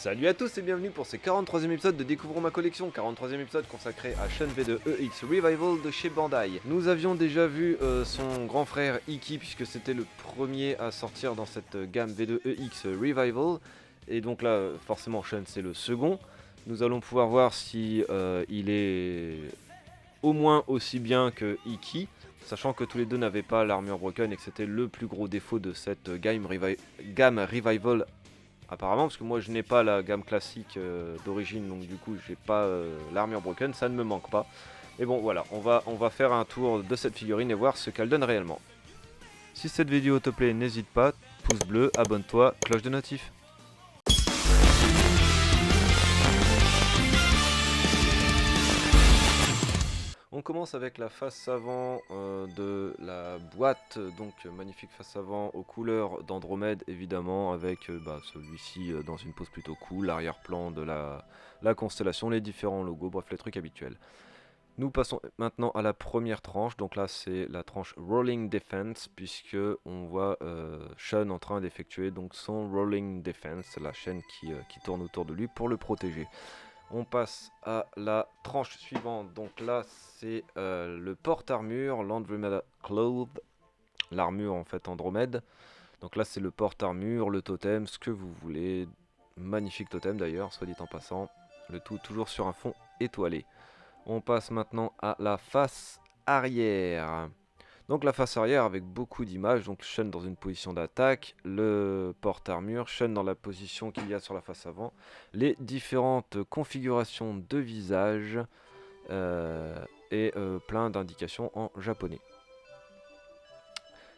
Salut à tous et bienvenue pour ce 43e épisode de Découvrons ma collection, 43e épisode consacré à Shun V2 EX Revival de chez Bandai. Nous avions déjà vu son grand frère Iki puisque c'était le premier à sortir dans cette gamme V2 EX Revival. Et donc là forcément Shun c'est le second. Nous allons pouvoir voir si il est au moins aussi bien que Iki, sachant que tous les deux n'avaient pas l'armure broken et que c'était le plus gros défaut de cette gamme Revival apparemment, parce que moi je n'ai pas la gamme classique d'origine, donc du coup j'ai pas l'armure broken, ça ne me manque pas. Et bon voilà, on va faire un tour de cette figurine et voir ce qu'elle donne réellement. Si cette vidéo te plaît, n'hésite pas, pouce bleu, abonne-toi, cloche de notif. On commence avec la face avant de la boîte, donc magnifique face avant aux couleurs d'Andromède évidemment, avec celui-ci dans une pose plutôt cool, l'arrière-plan de la constellation, les différents logos, bref les trucs habituels. Nous passons maintenant à la première tranche, donc là c'est la tranche Rolling Defense, puisque on voit Shun en train d'effectuer donc son Rolling Defense, la chaîne qui tourne autour de lui pour le protéger. On passe à la tranche suivante, donc là c'est le porte-armure, l'Andromeda Cloth, l'armure en fait Andromède. Donc là c'est le porte-armure, le totem, ce que vous voulez, magnifique totem d'ailleurs, soit dit en passant, le tout toujours sur un fond étoilé. On passe maintenant à la face arrière. Donc la face arrière avec beaucoup d'images, donc Shun dans une position d'attaque, le porte-armure, Shun dans la position qu'il y a sur la face avant, les différentes configurations de visage et plein d'indications en japonais.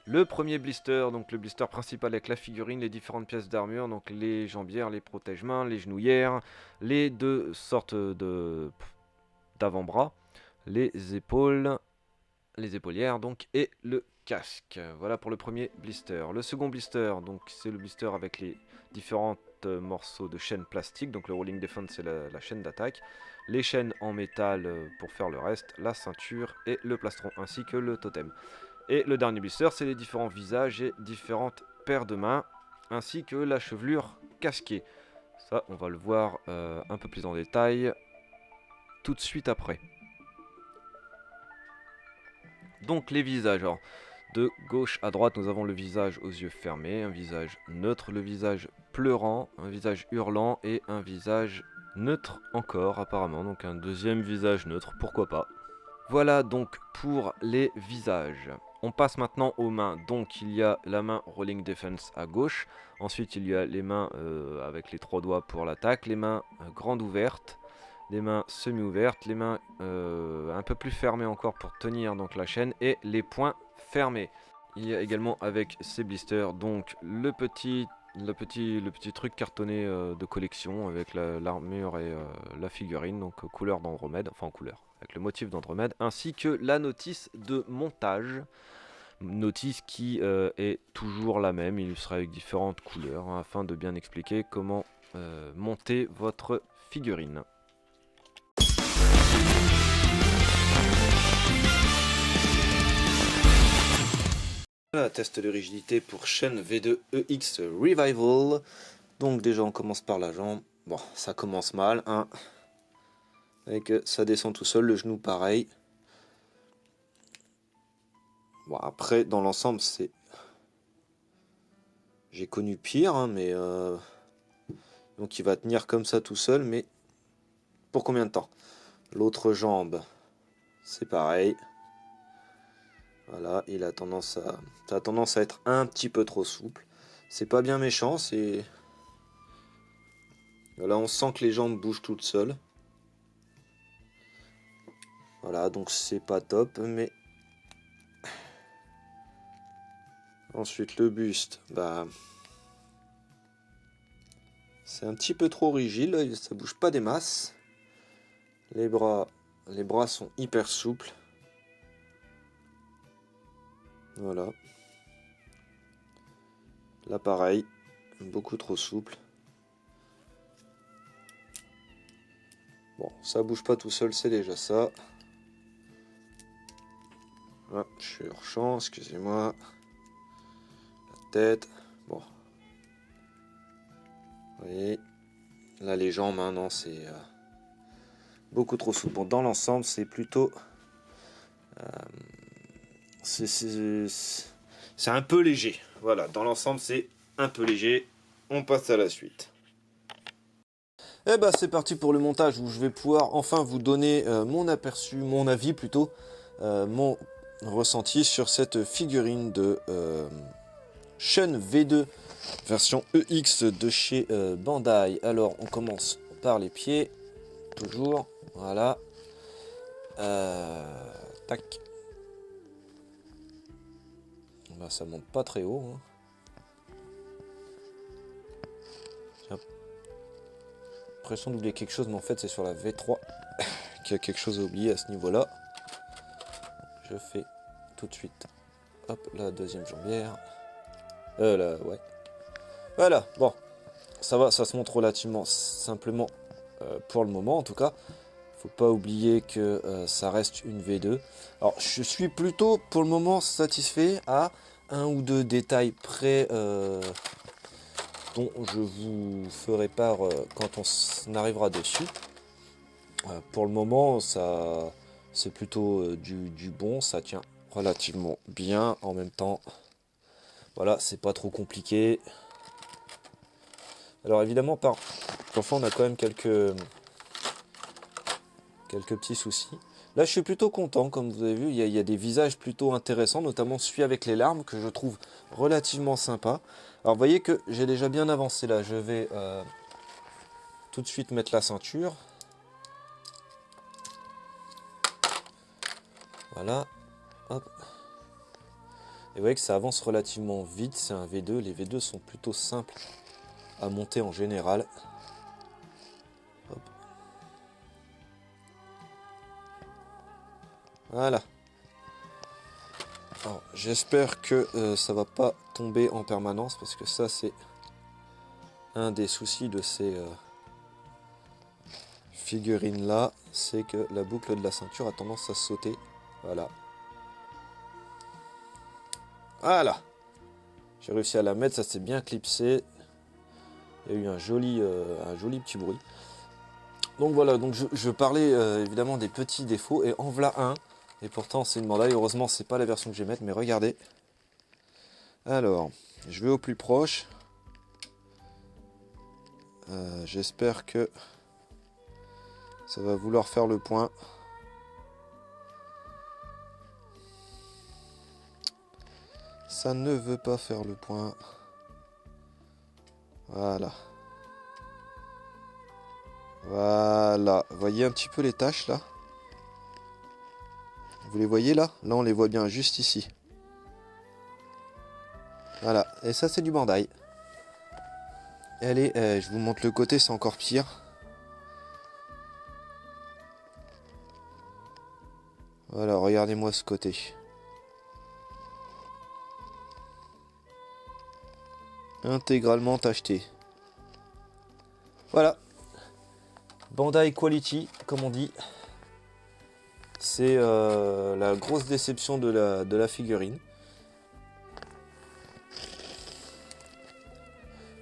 Le premier blister, donc le blister principal avec la figurine, les différentes pièces d'armure, donc les jambières, les protège-mains, les genouillères, les deux sortes d'avant-bras, les épaules, les épaulières donc, et le casque. Voilà pour le premier blister. Le second blister, donc c'est le blister avec les différents morceaux de chaîne plastique, donc le rolling defense c'est la chaîne d'attaque, les chaînes en métal pour faire le reste, la ceinture et le plastron ainsi que le totem. Et le dernier blister c'est les différents visages et différentes paires de mains ainsi que la chevelure casquée. Ça on va le voir un peu plus en détail tout de suite après. Donc les visages, alors, de gauche à droite nous avons le visage aux yeux fermés, un visage neutre, le visage pleurant, un visage hurlant et un visage neutre encore apparemment, donc un deuxième visage neutre, pourquoi pas. Voilà donc pour les visages. On passe maintenant aux mains, donc il y a la main Rolling Defense à gauche, ensuite il y a les mains avec les trois doigts pour l'attaque, les mains grandes ouvertes, les mains semi-ouvertes, les mains un peu plus fermées encore pour tenir donc la chaîne et les poings fermés. Il y a également avec ces blisters donc le petit truc cartonné de collection avec l'armure et la figurine, donc couleur d'Andromède, enfin en couleur, avec le motif d'Andromède, ainsi que la notice de montage. Notice qui est toujours la même, illustrée avec différentes couleurs, hein, afin de bien expliquer comment monter votre figurine. Voilà, test de rigidité pour Shun V2 EX Revival. Donc déjà on commence par la jambe. Bon, ça commence mal, hein. Avec ça descend tout seul, le genou pareil. Bon après dans l'ensemble c'est... J'ai connu pire, hein, mais... Donc il va tenir comme ça tout seul, mais... Pour combien de temps? L'autre jambe, c'est pareil. Voilà, il a tendance à... Ça a tendance à être un petit peu trop souple. C'est pas bien méchant, c'est... Là on sent que les jambes bougent toutes seules. Voilà, donc c'est pas top, mais... Ensuite le buste, c'est un petit peu trop rigide, là, ça bouge pas des masses. Les bras sont hyper souples. Voilà. Là pareil, beaucoup trop souple. Bon, ça bouge pas tout seul, c'est déjà ça. Ah, je suis hors champ, excusez-moi. La tête, bon. Vous voyez, Là les jambes, hein, non, c'est beaucoup trop souple. Bon, dans l'ensemble, c'est plutôt... c'est un peu léger. Voilà, dans l'ensemble, c'est un peu léger. On passe à la suite. Et bah c'est parti pour le montage où je vais pouvoir enfin vous donner mon aperçu, mon avis plutôt, mon ressenti sur cette figurine de Shun V2 version EX de chez Bandai. Alors on commence par les pieds, toujours, voilà. Tac. Bah, ça monte pas très haut. Hein. J'ai l'impression d'oublier quelque chose, mais en fait c'est sur la V3 qu'il y a quelque chose à oublier à ce niveau-là. Je fais tout de suite. Hop, la deuxième jambière. Là, ouais. Voilà, bon. Ça va, ça se montre relativement simplement pour le moment en tout cas. Faut pas oublier que ça reste une V2. Alors je suis plutôt pour le moment satisfait à un ou deux détails près dont je vous ferai part quand on arrivera dessus. Pour le moment ça c'est plutôt du bon, ça tient relativement bien en même temps. Voilà, c'est pas trop compliqué. Alors évidemment parfois on a quand même quelques petits soucis. Là je suis plutôt content, comme vous avez vu, il y a des visages plutôt intéressants, notamment celui avec les larmes que je trouve relativement sympa. Alors vous voyez que j'ai déjà bien avancé là, je vais tout de suite mettre la ceinture. Voilà, hop. Et vous voyez que ça avance relativement vite, c'est un V2, les V2 sont plutôt simples à monter en général. Hop. Voilà. Alors, j'espère que ça va pas tomber en permanence parce que ça c'est un des soucis de ces figurines là, c'est que la boucle de la ceinture a tendance à sauter. Voilà. Voilà. J'ai réussi à la mettre, ça s'est bien clipsé. Il y a eu un joli petit bruit. Donc voilà, donc je parlais évidemment des petits défauts et en voilà un. Et pourtant c'est une Bandai, heureusement c'est pas la version que je vais mettre, mais regardez. Alors, je vais au plus proche. J'espère que ça va vouloir faire le point. Ça ne veut pas faire le point. Voilà. Voilà. Vous voyez un petit peu les taches là? Vous les voyez là? Là on les voit bien juste ici. Voilà. Et ça c'est du Bandai. Allez, je vous montre le côté, c'est encore pire. Voilà, regardez-moi ce côté. Intégralement tacheté. Voilà. Bandai Quality, comme on dit. C'est la grosse déception de la figurine.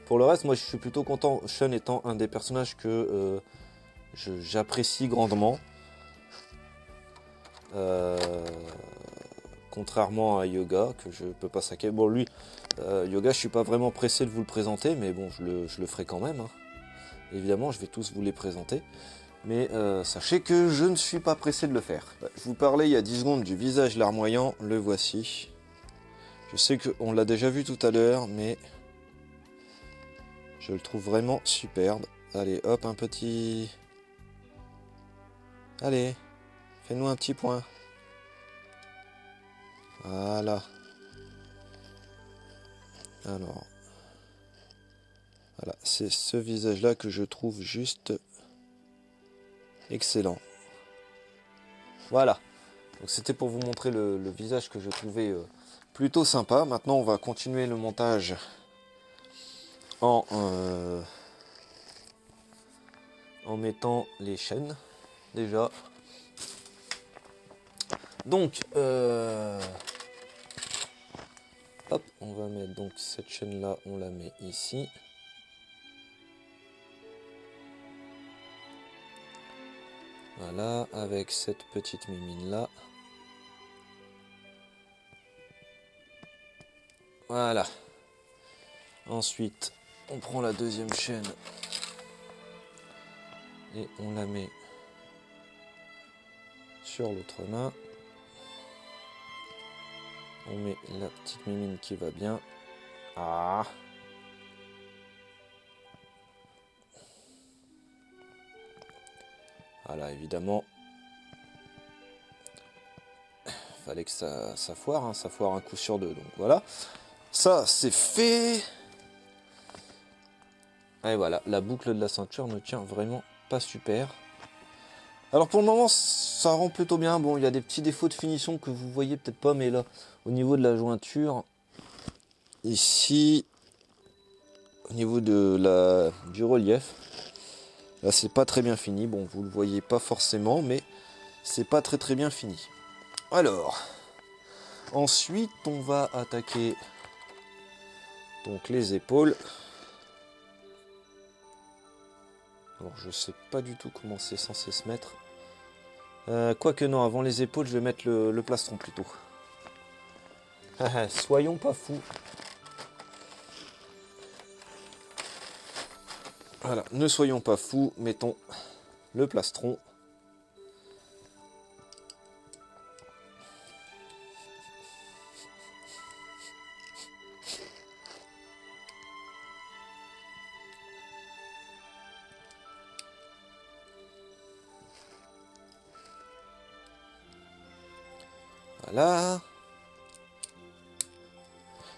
Pour le reste, moi je suis plutôt content. Shun étant un des personnages que j'apprécie grandement. Contrairement à Yoga, que je peux pas saquer. Bon, lui, Yoga, je suis pas vraiment pressé de vous le présenter, mais bon, je le ferai quand même. Hein. Évidemment, je vais tous vous les présenter. Mais sachez que je ne suis pas pressé de le faire. Je vous parlais il y a 10 secondes du visage larmoyant, le voici. Je sais qu'on l'a déjà vu tout à l'heure, mais je le trouve vraiment superbe. Allez, hop, un petit... Allez, fais-nous un petit point. Voilà. Alors, voilà, c'est ce visage-là que je trouve juste excellent. Voilà. Donc c'était pour vous montrer le visage que je trouvais plutôt sympa. Maintenant, on va continuer le montage en mettant les chaînes déjà. Donc, hop, on va mettre donc cette chaîne là, on la met ici. Voilà, avec cette petite mimine là. Voilà. Ensuite, on prend la deuxième chaîne et on la met sur l'autre main. On met la petite mimine qui va bien. Ah. Voilà, évidemment. Fallait que ça foire, hein, ça foire un coup sur deux. Donc voilà. Ça, c'est fait. Et voilà, la boucle de la ceinture ne tient vraiment pas super. Alors pour le moment, ça rend plutôt bien. Bon, il y a des petits défauts de finition que vous voyez peut-être pas, mais là, au niveau de la jointure, ici, au niveau du relief, là, c'est pas très bien fini. Bon, vous le voyez pas forcément, mais c'est pas très bien fini. Alors, ensuite, on va attaquer donc les épaules. Alors, je sais pas du tout comment c'est censé se mettre. Quoique non, avant les épaules, je vais mettre le plastron plutôt. Soyons pas fous. Voilà, ne soyons pas fous, mettons le plastron. Voilà.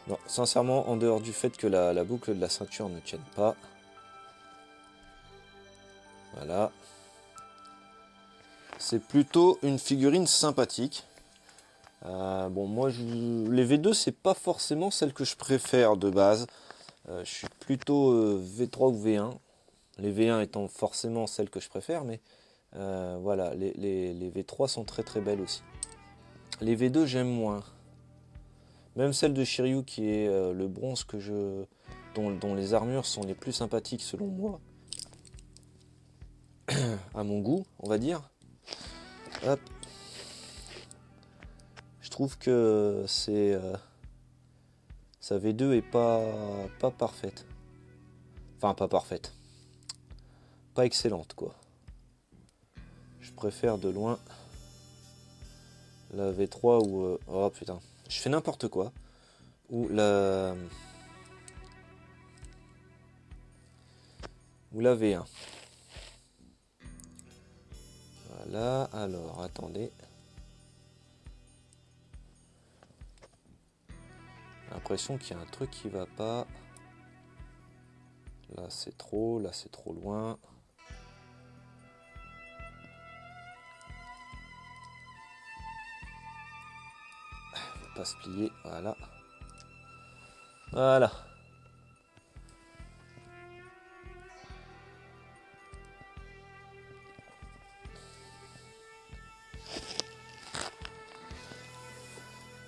Non, sincèrement, en dehors du fait que la boucle de la ceinture ne tienne pas. Voilà. C'est plutôt une figurine sympathique. Bon, moi, les V2, c'est pas forcément celle que je préfère de base. Je suis plutôt V3 ou V1. Les V1 étant forcément celles que je préfère, mais voilà, les V3 sont très belles aussi. Les V2, j'aime moins. Même celle de Shiryu qui est le bronze dont les armures sont les plus sympathiques selon moi. À mon goût, on va dire. Hop. Je trouve que sa V2 est pas parfaite. Enfin, pas parfaite. Pas excellente, quoi. Je préfère de loin la V3 ou... oh putain, je fais n'importe quoi. Ou la V1. Voilà, alors, attendez. J'ai l'impression qu'il y a un truc qui va pas. Là c'est trop loin. Faut pas se plier, voilà. Voilà.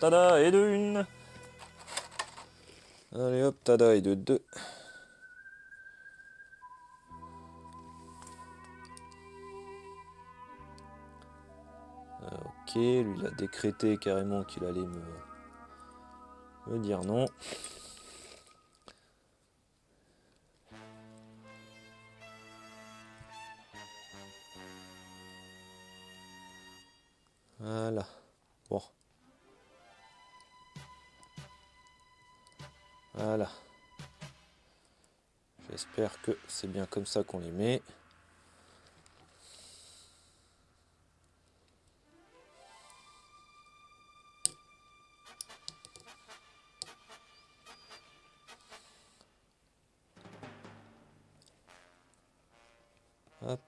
Tada, et de une. Allez hop, tada, et de deux. Ok, lui il a décrété carrément qu'il allait me dire non. Voilà. Bon. Voilà. J'espère que c'est bien comme ça qu'on les met. Hop.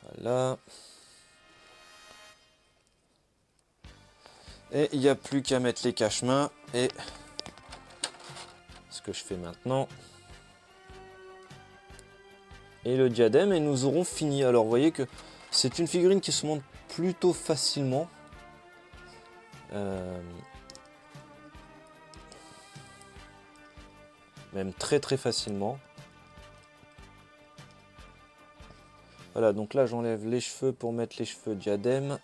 Voilà. Et il n'y a plus qu'à mettre les cache-mains et ce que je fais maintenant. Et le diadème et nous aurons fini. Alors vous voyez que c'est une figurine qui se monte plutôt facilement. Même très facilement. Voilà, donc là j'enlève les cheveux pour mettre les cheveux diadème.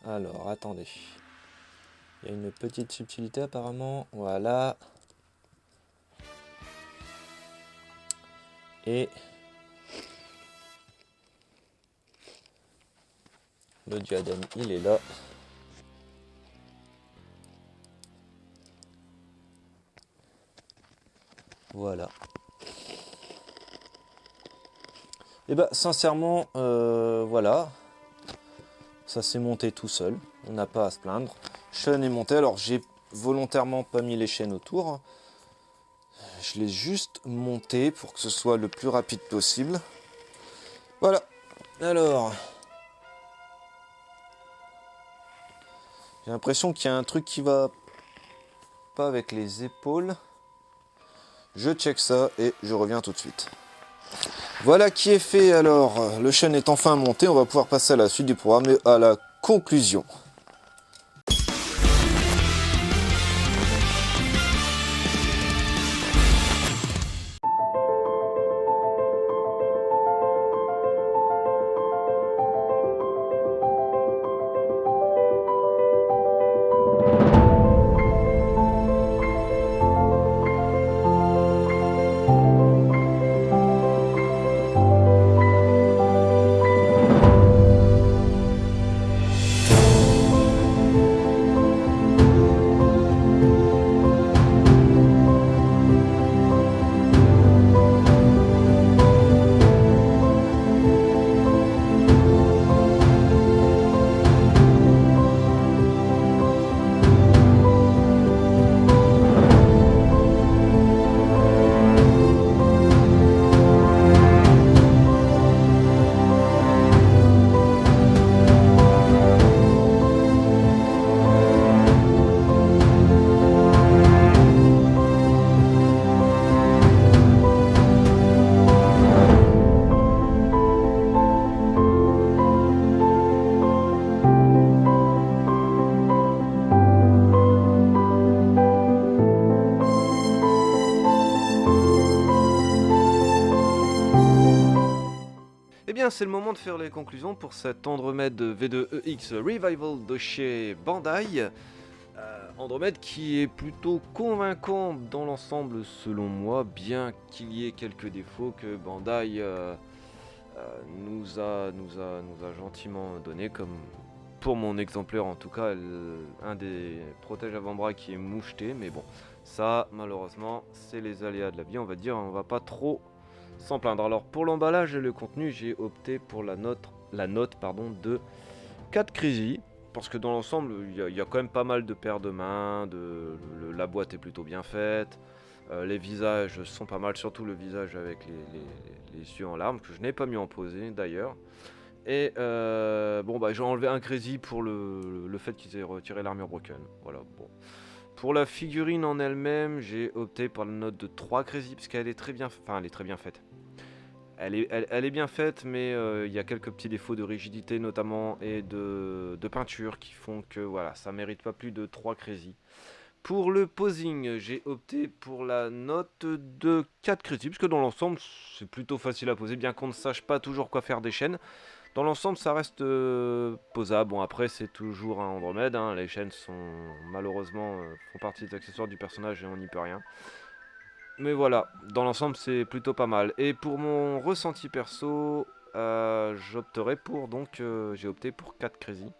Alors, attendez. Il y a une petite subtilité apparemment. Voilà. Et le diadème, il est là. Voilà. Et bah sincèrement, voilà. Ça s'est monté tout seul. On n'a pas à se plaindre. Chaîne est montée. Alors j'ai volontairement pas mis les chaînes autour. Je l'ai juste monté pour que ce soit le plus rapide possible. Voilà. Alors, j'ai l'impression qu'il y a un truc qui va pas avec les épaules. Je check ça et je reviens tout de suite. Voilà qui est fait. Alors, le chaîne est enfin monté. On va pouvoir passer à la suite du programme et à la conclusion. Eh bien, c'est le moment de faire les conclusions pour cet Andromède V2EX Revival de chez Bandai. Andromède qui est plutôt convaincant dans l'ensemble selon moi, bien qu'il y ait quelques défauts que Bandai nous a gentiment donné, comme pour mon exemplaire en tout cas, un des protèges avant-bras qui est moucheté, mais bon, ça malheureusement c'est les aléas de la vie, on va dire, on va pas trop s'en plaindre. Alors pour l'emballage et le contenu, j'ai opté pour la note de 4 Crazy. Parce que dans l'ensemble, il y a quand même pas mal de paires de mains, la boîte est plutôt bien faite, les visages sont pas mal, surtout le visage avec les yeux en larmes, que je n'ai pas mis en posé d'ailleurs. Et bon bah j'ai enlevé un Crazy pour le fait qu'ils aient retiré l'armure broken. Voilà, bon. Pour la figurine en elle-même, j'ai opté pour la note de 3 Crazy, parce qu'elle est très bien, enfin elle est très bien faite. Elle est bien faite, mais il y a quelques petits défauts de rigidité notamment et de peinture qui font que voilà, ça mérite pas plus de 3 Crazy. Pour le posing, j'ai opté pour la note de 4 Crazy, parce que dans l'ensemble, c'est plutôt facile à poser, bien qu'on ne sache pas toujours quoi faire des chaînes. Dans l'ensemble, ça reste posable. Bon, après, c'est toujours un Andromède, hein. Les chaînes sont malheureusement font partie des accessoires du personnage et on n'y peut rien. Mais voilà, dans l'ensemble c'est plutôt pas mal. Et pour mon ressenti perso, j'opterai pour j'ai opté pour 4 Crazy.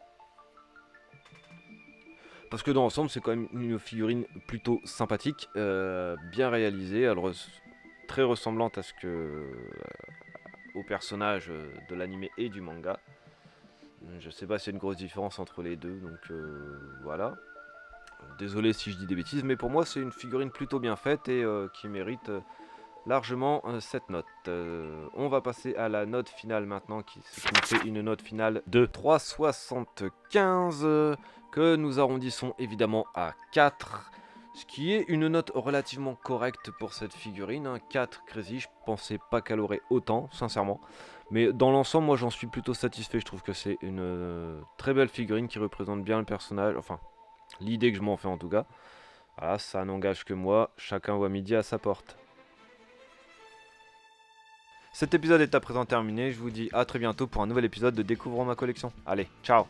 Parce que dans l'ensemble c'est quand même une figurine plutôt sympathique, bien réalisée, très ressemblante à au personnage de l'anime et du manga. Je sais pas s'il y a une grosse différence entre les deux, donc voilà. Désolé si je dis des bêtises, mais pour moi c'est une figurine plutôt bien faite et qui mérite largement cette note. On va passer à la note finale maintenant, qui me fait une note finale de 3,75 que nous arrondissons évidemment à 4. Ce qui est une note relativement correcte pour cette figurine, hein. 4 Crazy, je pensais pas qu'elle aurait autant, sincèrement. Mais dans l'ensemble, moi j'en suis plutôt satisfait, je trouve que c'est une très belle figurine qui représente bien le personnage, enfin l'idée que je m'en fais en tout cas. Voilà, ça n'engage que moi, chacun voit midi à sa porte. Cet épisode est à présent terminé, je vous dis à très bientôt pour un nouvel épisode de Découvrons ma collection. Allez, ciao.